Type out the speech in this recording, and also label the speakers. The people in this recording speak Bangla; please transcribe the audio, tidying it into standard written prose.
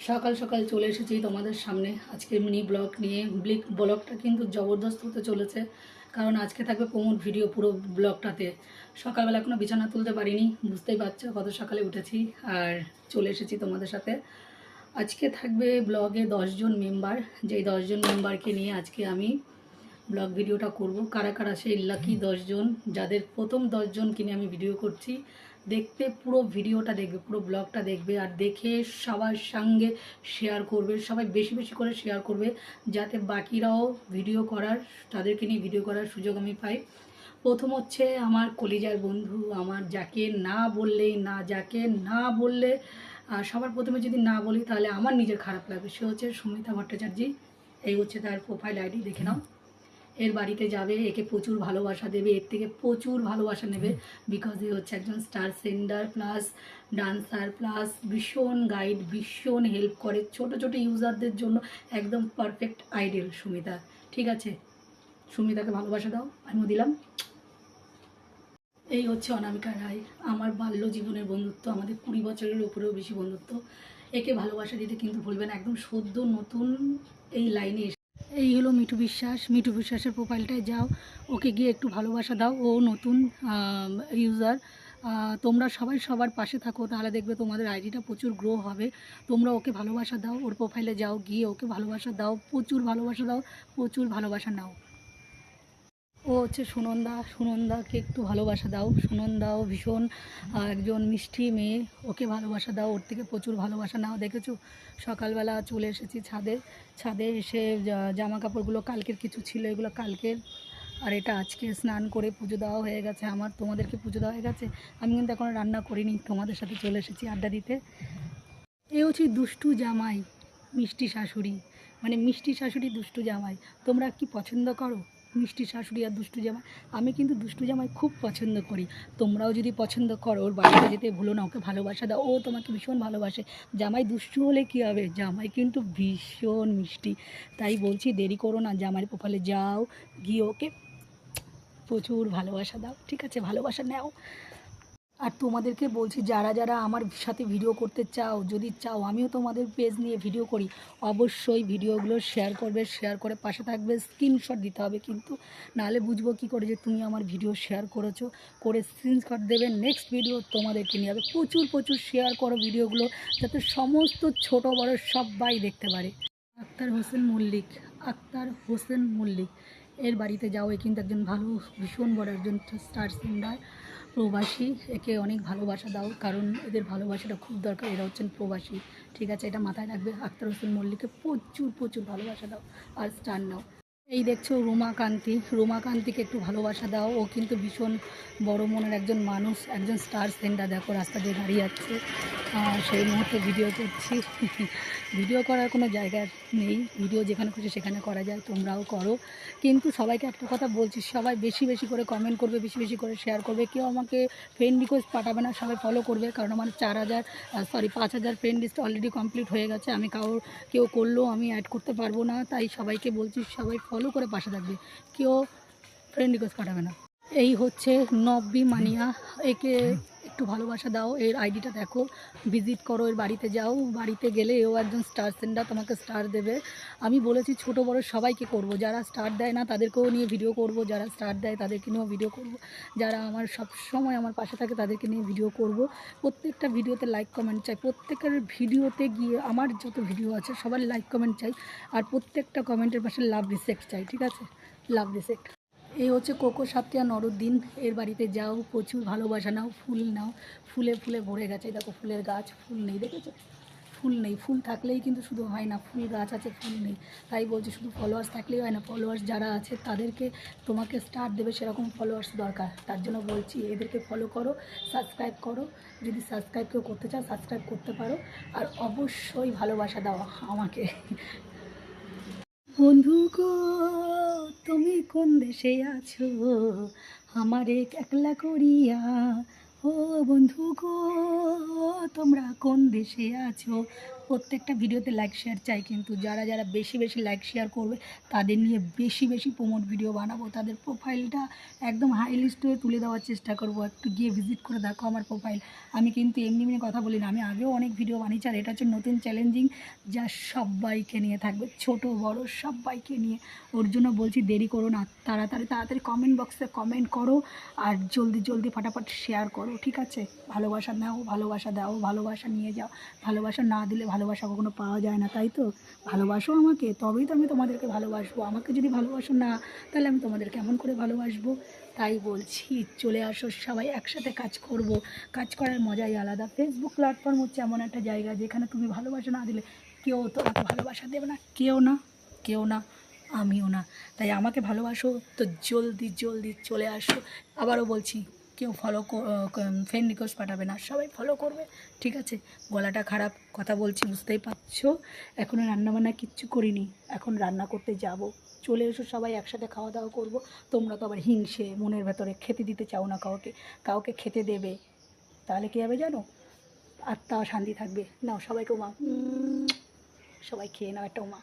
Speaker 1: সকাল সকাল চলে এসেছি তোমাদের সামনে আজকে মিনি ব্লগ নিয়ে। ব্লগটা কিন্তু জবরদস্ত হতে চলেছে, কারণ আজকে থাকবে প্রমোট ভিডিও পুরো ব্লগটাতে। সকালবেলা এখনও বিছানা তুলতে পারিনি, বুঝতেই পারছো কত সকালে উঠেছি আর চলে এসেছি তোমাদের সাথে। আজকে থাকবে ব্লগে 10 জন মেম্বার, যেই 10 জন মেম্বারকে নিয়ে আজকে আমি ব্লগ ভিডিওটা করব। কারা কারা সেই লাকি 10 জন, যাদের প্রথম 10 জন কিনে আমি ভিডিও করছি। দেখতে পুরো ভিডিওটা দেখবে, পুরো ব্লগটা দেখবে, আর দেখে সবার সঙ্গে শেয়ার করবে, সবাই বেশি বেশি করে শেয়ার করবে, যাতে বাকিরাও ভিডিও করার, তাদেরকে নিয়ে ভিডিও করার সুযোগ আমি পাই। প্রথম হচ্ছে আমার কলিজার বন্ধু, আমার যাকে না বললেই না, যাকে না বললে সবার প্রথমে যদি না বলি তাহলে আমার নিজের খারাপ লাগবে, সে হচ্ছে সুমিতা ভট্টাচার্য। এই হচ্ছে তার প্রোফাইল আইডি, দেখে নাও। এর বাড়িতে যাবে, একে প্রচুর ভালোবাসা দেবে, এর থেকে প্রচুর ভালোবাসা নেবে, বিকজ এ হচ্ছে একজন star singer plus dancer plus ভীষণ গাইড, ভীষণ হেল্প করে ছোট ছোট ইউজারদের জন্য। একদম পারফেক্ট আইডিয়াল সুমিতা, ঠিক আছে? সুমিতাকে ভালোবাসা দাও, আমিও দিলাম। এই হচ্ছে অনামিকা রায়, আমার বাল্য জীবনের বন্ধুত্ব, আমাদের 20 বছরের উপরেও বেশি বন্ধুত্ব। একে ভালোবাসা দিতে কিন্তু ভুলবেন, একদম সদ্য নতুন এই লাইনে। এই হলো মিঠু বিশ্বাস, মিঠু বিশ্বাসের প্রোফাইলটায় যাও, ওকে গিয়ে একটু ভালোবাসা দাও, ও নতুন ইউজার। তোমরা সবাই সবার পাশে থাকো, তাহলে দেখবে তোমাদের আইডিটা প্রচুর গ্রো হবে। তোমরা ওকে ভালোবাসা দাও, ওর প্রোফাইলে যাও, গিয়ে ওকে ভালোবাসা দাও, প্রচুর ভালোবাসা দাও, প্রচুর ভালোবাসা নাও। ও হচ্ছে সুনন্দা, সুনন্দাকে একটু ভালোবাসা দাও। সুনন্দাও ভীষণ একজন মিষ্টি মেয়ে, ওকে ভালোবাসা দাও, ওর থেকে প্রচুর ভালোবাসা নাও। দেখেছো সকালবেলা চলে এসেছি ছাদে, ছাদে এসে জামা কাপড়গুলো কালকের কিছু ছিল, এগুলো কালকের, আর এটা আজকে স্নান করে পুজো দেওয়া হয়ে গেছে আমার। তোমাদেরকে পুজো দেওয়া হয়ে গেছে, আমি কিন্তু এখনও রান্না করিনি, তোমাদের সাথে চলে এসেছি আড্ডা দিতে। এ হচ্ছে দুষ্টু জামাই, মিষ্টি শাশুড়ি, মানে মিষ্টি শাশুড়ি দুষ্টু জামাই। তোমরা কি পছন্দ করো মিষ্টি শাশুড়ি আর দুষ্টু জামাই? আমি কিন্তু দুষ্টু জামাই খুব পছন্দ করি। তোমরাও যদি পছন্দ করো, ওর বাড়িতে যেতে ভুলো না, ওকে ভালোবাসা দাও, ও তোমাকে ভীষণ ভালোবাসে। জামাই দুষ্টু হলে কী হবে, জামাই কিন্তু ভীষণ মিষ্টি। তাই বলছি দেরি করো না, জামাইয়ের প্রোফাইলে যাও, গিয়ে ওকে প্রচুর ভালোবাসা দাও, ঠিক আছে? ভালোবাসা নাও। আর তোমাদেরকে বলছি, যারা যারা আমার সাথে ভিডিও করতে চাও, যদি চাও আমিও তোমাদের পেজ নিয়ে ভিডিও করি, অবশ্যই ভিডিওগুলো শেয়ার করবে, শেয়ার করে পাশে থাকবে, স্ক্রিনশট দিতে হবে কিন্তু, নাহলে বুঝবো কী করে যে তুমি আমার ভিডিও শেয়ার করেছো। করে স্ক্রিনশট দেবে, নেক্সট ভিডিও তোমাদেরকে নিয়ে হবে। প্রচুর প্রচুর শেয়ার করো ভিডিওগুলো, যাতে সমস্ত ছোট বড় সবাই দেখতে পারে। আক্তার হোসেন মল্লিক, আক্তার হোসেন মল্লিক, এর বাড়িতে যাও, এ কিন্তু একজন ভালো, ভীষণ বড় একজন স্টার সিঙ্গার, প্রবাসী। একে অনেক ভালোবাসা দাও, কারণ এদের ভালোবাসাটা খুব দরকার, এরা হচ্ছেন প্রবাসী, ঠিক আছে? এটা মাথায় রাখবে। আক্তার হোসেন মল্লিককে প্রচুর প্রচুর ভালোবাসা দাও আর স্টার নাও। এই দেখছো রুমাকান্তি, রুমাকান্তিকে একটু ভালোবাসা দাও, ও কিন্তু ভীষণ বড় মনের একজন মানুষ, একজন স্টার সেন্টার। দেখো রাস্তা দিয়ে গাড়ি যাচ্ছে, সেই মুহূর্তে ভিডিও করছি। ভিডিও করার কোনো জায়গা নেই, ভিডিও যেখানে খুশি সেখানে করা যায়, তোমরাও করো। কিন্তু সবাইকে একটা কথা বলছি, সবাই বেশি বেশি করে কমেন্ট করবে, বেশি বেশি করে শেয়ার করবে। কেউ আমাকে ফ্রেন্ড রিকোয়েস্ট পাঠাবে না, সবাই ফলো করবে, কারণ আমার 5,000 ফ্রেন্ড লিস্ট অলরেডি কমপ্লিট হয়ে গেছে। আমি কেউ করলেও আমি অ্যাড করতে পারবো না, তাই সবাইকে বলছি সবাই ফলো করে পাশে থাকবে, কেউ ফ্রেন্ড রিকোয়েস্ট পাঠাবে না। এই হচ্ছে নব্বী মানিয়া, একে একটু ভালোবাসা দাও, এর আইডিটা দেখো, ভিজিট করো, এর বাড়িতে যাও, বাড়িতে গেলে এও একজন স্টার সেন্ডার, তোমাকে স্টার দেবে। আমি বলেছি ছোট বড় সবাইকে করব, যারা স্টার দেয় না তাদেরকেও নিয়ে ভিডিও করব, যারা স্টার দেয় তাদেরকে নিয়েও ভিডিও করব, যারা আমার সব সময় আমার পাশে থাকে তাদেরকে নিয়ে ভিডিও করব। প্রত্যেকটা ভিডিওতে লাইক কমেন্ট চাই, প্রত্যেকের ভিডিওতে গিয়ে আমার যত ভিডিও আছে সবার লাইক কমেন্ট চাই, আর প্রত্যেকটা কমেন্টের পাশে লাভ রিসেক্ট চাই, ঠিক আছে? লাভ রিসেক্ট। এই হচ্ছে কোকো সাতিয়া নরুদ্দিন, এর বাড়িতে যাও, প্রচুর ভালোবাসা নাও, ফুল নাও, ফুলে ফুলে ভরে গেছে। দেখো ফুলের গাছ, ফুল নেই, দেখেছো? ফুল নেই, ফুল থাকলেই কিন্তু শুধু হয় না, ফুল গাছ আছে ফুল নেই। তাই বলছি শুধু ফলোয়ার্স থাকলেই হয় না, ফলোয়ার্স যারা আছে তাদেরকে তোমাকে স্টার দেবে সেরকম ফলোয়ার্স দরকার। তার জন্য বলছি এদেরকে ফলো করো, সাবস্ক্রাইব করো, যদি সাবস্ক্রাইব কেউ করতে চাও সাবস্ক্রাইব করতে পারো, আর অবশ্যই ভালোবাসা দাও আমাকে। বন্ধু গো, তুমি কোন দেশে আছো, আমারে একলা করিয়া ও বন্ধু গো, তোমরা কোন দেশে আছো? প্রত্যেকটা ভিডিওতে লাইক শেয়ার চাই, কিন্তু যারা যারা বেশি বেশি লাইক শেয়ার করবে তাদের নিয়ে বেশি বেশি প্রমোট ভিডিও বানাবো। তাদের প্রোফাইলটা একদম হাই লিস্টে তুলে দেওয়ার চেষ্টা করব। একটু গিয়ে ভিজিট করে দেখো আমার প্রোফাইল। আমি কিন্তু এমনি এমনি কথা বলি না, আমি আগেও অনেক ভিডিও বানিয়েছি। আর এটা হচ্ছে নতুন চ্যালেঞ্জিং, যা সবাইকে নিয়ে থাকবে, ছোট বড় সবাইকে নিয়ে। ওর জন্য বলছি দেরি করো না, তাড়াতাড়ি তাড়াতাড়ি কমেন্ট বক্সে কমেন্ট করো আর জলদি জলদি ফটাফট শেয়ার করো, ঠিক আছে? ভালোবাসা নাও, ভালোবাসা দাও, ভালোবাসা নিয়ে যাও। ভালোবাসা না দিলে ভালোবাসা কখনো পাওয়া যায় না, তাই তো? ভালোবাসো আমাকে, তবেই তো আমি তোমাদেরকে ভালোবাসবো। আমাকে যদি ভালোবাসো না, তাহলে আমি তোমাদের কেমন করে ভালোবাসবো? তাই বলছি, চলে আসো সবাই, একসাথে কাজ করব। কাজ করার মজাই আলাদা। ফেসবুক প্ল্যাটফর্ম হচ্ছে এমন একটা জায়গা যেখানে তুমি ভালোবাসা না দিলে কেউ তোমাকে ভালোবাসা দেবে না, কেউ না, কেউ না, আমিও না। তাই আমাকে ভালোবাসো তো জলদি জলদি চলে আসো। আবারও বলছি, কেউ ফ্রেন্ড রিকোয়েস্ট পাঠাবে না, সবাই ফলো করবে, ঠিক আছে? গলাটা খারাপ, কথা বলছি বুঝতেই পারছো। এখনও রান্নাবান্না কিচ্ছু করিনি, এখন রান্না করতে যাব। চলে এসো সবাই, একসাথে খাওয়া দাওয়া করবো। তোমরা তো আবার হিংসে মনের ভেতরে, খেতে দিতে চাও না কাউকে। কাউকে খেতে দেবে, তাহলে কী হবে জানো? আত্মা শান্তি থাকবে। নাও সবাইকে উমা, সবাই খেয়ে নাও একটা উমা।